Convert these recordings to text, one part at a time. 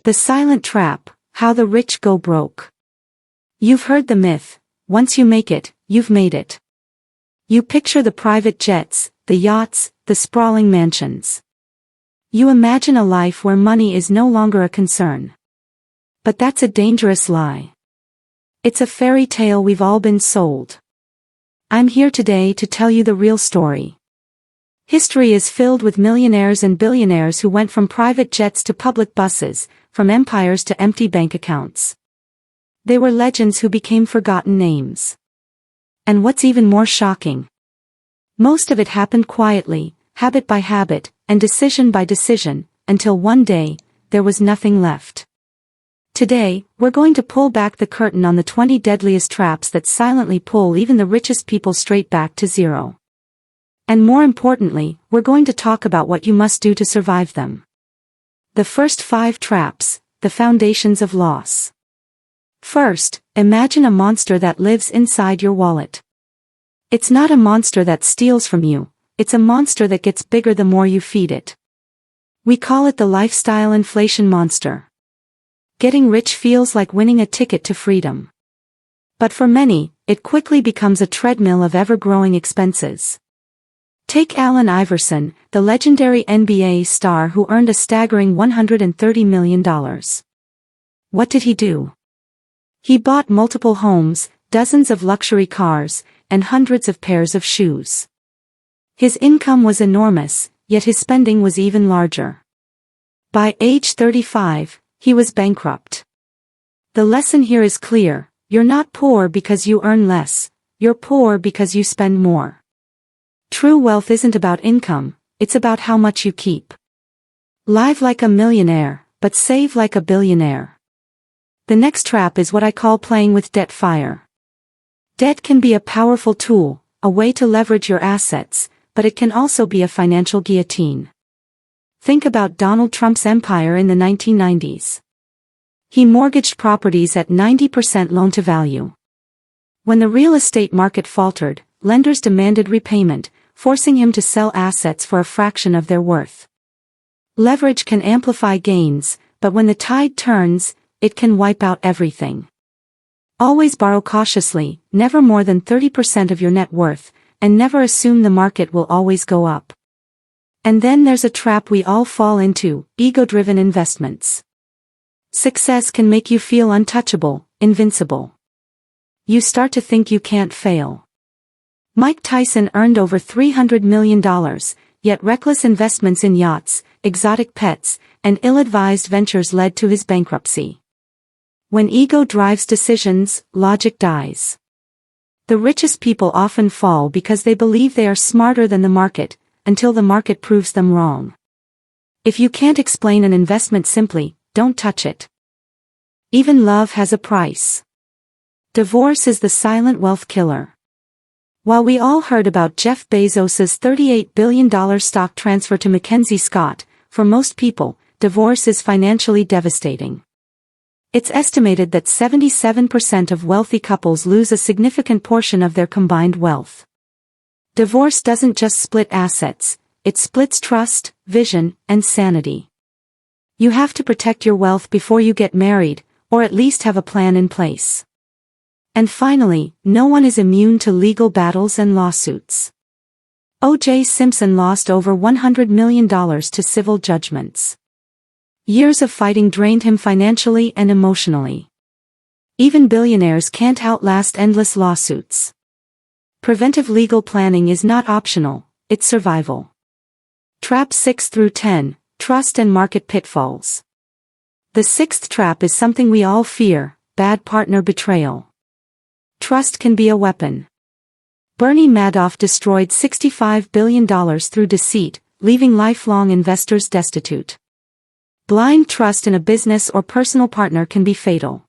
The silent trap, how the rich go broke. You've heard the myth, once you make it, you've made it. You picture the private jets, the yachts, the sprawling mansions. You imagine a life where money is no longer a concern. But that's a dangerous lie. It's a fairy tale we've all been sold. I'm here today to tell you the real story. History is filled with millionaires and billionaires who went from private jets to public buses, from empires to empty bank accounts. They were legends who became forgotten names. And what's even more shocking? Most of it happened quietly, habit by habit, and decision by decision, until one day, there was nothing left. Today, we're going to pull back the curtain on the 20 deadliest traps that silently pull even the richest people straight back to zero. And more importantly, we're going to talk about what you must do to survive them. The first 5 traps, the foundations of loss. First, imagine a monster that lives inside your wallet. It's not a monster that steals from you, it's a monster that gets bigger the more you feed it. We call it the lifestyle inflation monster. Getting rich feels like winning a ticket to freedom. But for many, it quickly becomes a treadmill of ever-growing expenses. Take Allen Iverson, the legendary NBA star who earned a staggering $130 million. What did he do? He bought multiple homes, dozens of luxury cars, and hundreds of pairs of shoes. His income was enormous, yet his spending was even larger. By age 35, he was bankrupt. The lesson here is clear: you're not poor because you earn less, you're poor because you spend more. True wealth isn't about income, it's about how much you keep. Live like a millionaire, but save like a billionaire. The next trap is what I call playing with debt fire. Debt can be a powerful tool, a way to leverage your assets, but it can also be a financial guillotine. Think about Donald Trump's empire in the 1990s. He mortgaged properties at 90% loan-to-value. When the real estate market faltered, lenders demanded repayment, forcing him to sell assets for a fraction of their worth. Leverage can amplify gains, but when the tide turns, it can wipe out everything. Always borrow cautiously, never more than 30% of your net worth, and never assume the market will always go up. And then there's a trap we all fall into: ego-driven investments. Success can make you feel untouchable, invincible. You start to think you can't fail. Mike Tyson earned over $300 million, yet reckless investments in yachts, exotic pets, and ill-advised ventures led to his bankruptcy. When ego drives decisions, logic dies. The richest people often fall because they believe they are smarter than the market, until the market proves them wrong. If you can't explain an investment simply, don't touch it. Even love has a price. Divorce is the silent wealth killer. While we all heard about Jeff Bezos's $38 billion stock transfer to Mackenzie Scott, for most people, divorce is financially devastating. It's estimated that 77% of wealthy couples lose a significant portion of their combined wealth. Divorce doesn't just split assets, it splits trust, vision, and sanity. You have to protect your wealth before you get married, or at least have a plan in place. And finally, no one is immune to legal battles and lawsuits. O.J. Simpson lost over $100 million to civil judgments. Years of fighting drained him financially and emotionally. Even billionaires can't outlast endless lawsuits. Preventive legal planning is not optional, it's survival. Traps 6 through 10, Trust and Market Pitfalls. The 6th trap is something we all fear: bad partner betrayal. Trust can be a weapon. Bernie Madoff destroyed $65 billion through deceit, leaving lifelong investors destitute. Blind trust in a business or personal partner can be fatal.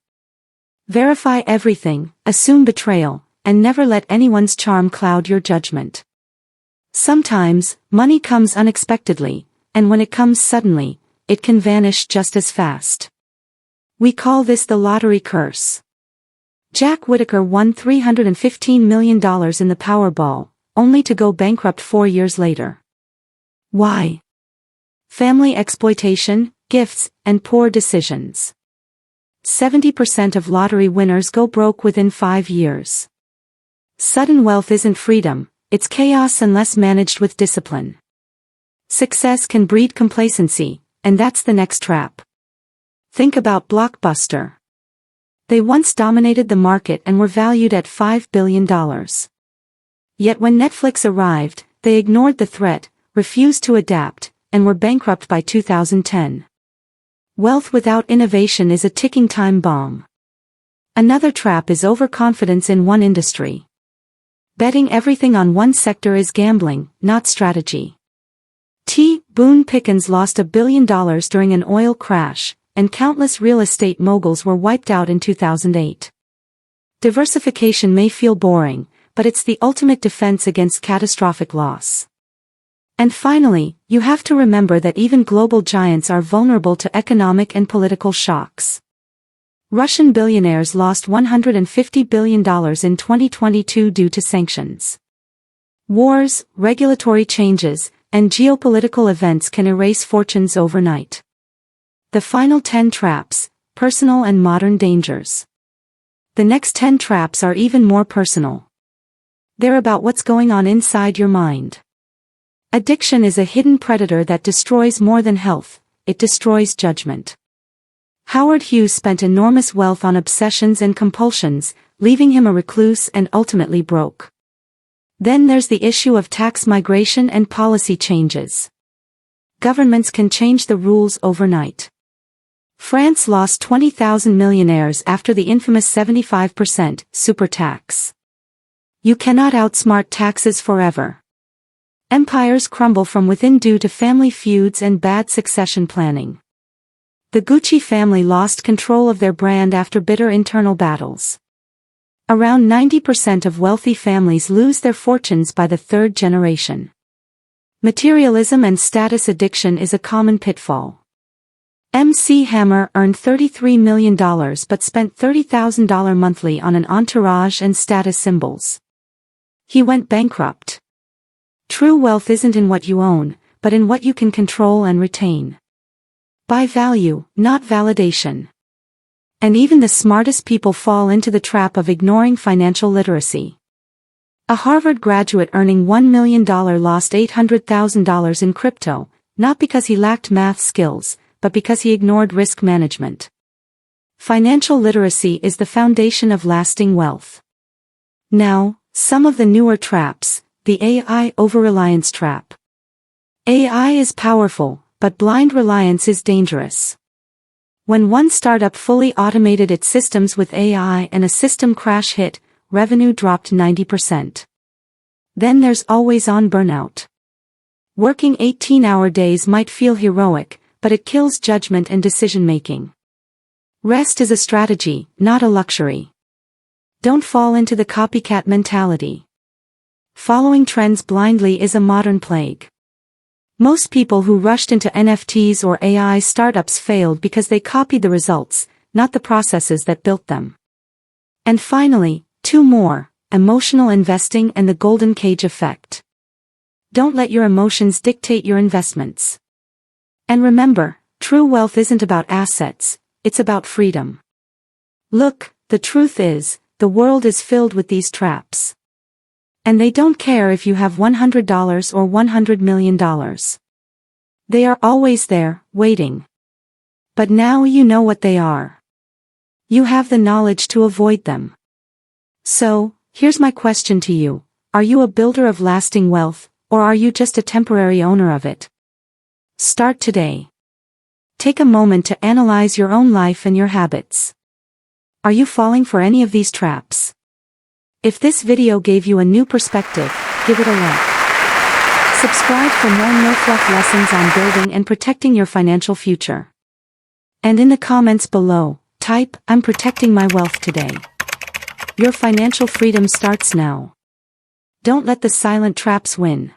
Verify everything, assume betrayal, and never let anyone's charm cloud your judgment. Sometimes, money comes unexpectedly, and when it comes suddenly, it can vanish just as fast. We call this the lottery curse. Jack Whittaker won $315 million in the Powerball, only to go bankrupt 4 years later. Why? Family exploitation, gifts, and poor decisions. 70% of lottery winners go broke within 5 years. Sudden wealth isn't freedom, it's chaos unless managed with discipline. Success can breed complacency, and that's the next trap. Think about Blockbuster. They once dominated the market and were valued at $5 billion. Yet when Netflix arrived, they ignored the threat, refused to adapt, and were bankrupt by 2010. Wealth without innovation is a ticking time bomb. Another trap is overconfidence in one industry. Betting everything on one sector is gambling, not strategy. Boone Pickens lost $1 billion during an oil crash, and countless real estate moguls were wiped out in 2008. Diversification may feel boring, but it's the ultimate defense against catastrophic loss. And finally, you have to remember that even global giants are vulnerable to economic and political shocks. Russian billionaires lost $150 billion in 2022 due to sanctions. Wars, regulatory changes, and geopolitical events can erase fortunes overnight. The final 10 traps, personal and modern dangers. The next 10 traps are even more personal. They're about what's going on inside your mind. Addiction is a hidden predator that destroys more than health, it destroys judgment. Howard Hughes spent enormous wealth on obsessions and compulsions, leaving him a recluse and ultimately broke. Then there's the issue of tax migration and policy changes. Governments can change the rules overnight. France lost 20,000 millionaires after the infamous 75% super tax. You cannot outsmart taxes forever. Empires crumble from within due to family feuds and bad succession planning. The Gucci family lost control of their brand after bitter internal battles. Around 90% of wealthy families lose their fortunes by the third generation. Materialism and status addiction is a common pitfall. MC Hammer earned $33 million but spent $30,000 monthly on an entourage and status symbols. He went bankrupt. True wealth isn't in what you own, but in what you can control and retain. Buy value, not validation. And even the smartest people fall into the trap of ignoring financial literacy. A Harvard graduate earning $1 million lost $800,000 in crypto, not because he lacked math skills, but because he ignored risk management. Financial literacy is the foundation of lasting wealth. Now, some of the newer traps, the AI over-reliance trap. AI is powerful, but blind reliance is dangerous. When one startup fully automated its systems with AI and a system crash hit, revenue dropped 90%. Then there's always-on burnout. Working 18-hour days might feel heroic, but it kills judgment and decision-making. Rest is a strategy, not a luxury. Don't fall into the copycat mentality. Following trends blindly is a modern plague. Most people who rushed into NFTs or AI startups failed because they copied the results, not the processes that built them. And finally, 2 more, emotional investing and the golden cage effect. Don't let your emotions dictate your investments. And remember, true wealth isn't about assets, it's about freedom. Look, the truth is, the world is filled with these traps. And they don't care if you have $100 or $100 million. They are always there, waiting. But now you know what they are. You have the knowledge to avoid them. So, here's my question to you. Are you a builder of lasting wealth, or are you just a temporary owner of it? Start today. Take a moment to analyze your own life and your habits. Are you falling for any of these traps? If this video gave you a new perspective, give it a like. Subscribe for more no-fluff lessons on building and protecting your financial future. And in the comments below, type, "I'm protecting my wealth today." Your financial freedom starts now. Don't let the silent traps win.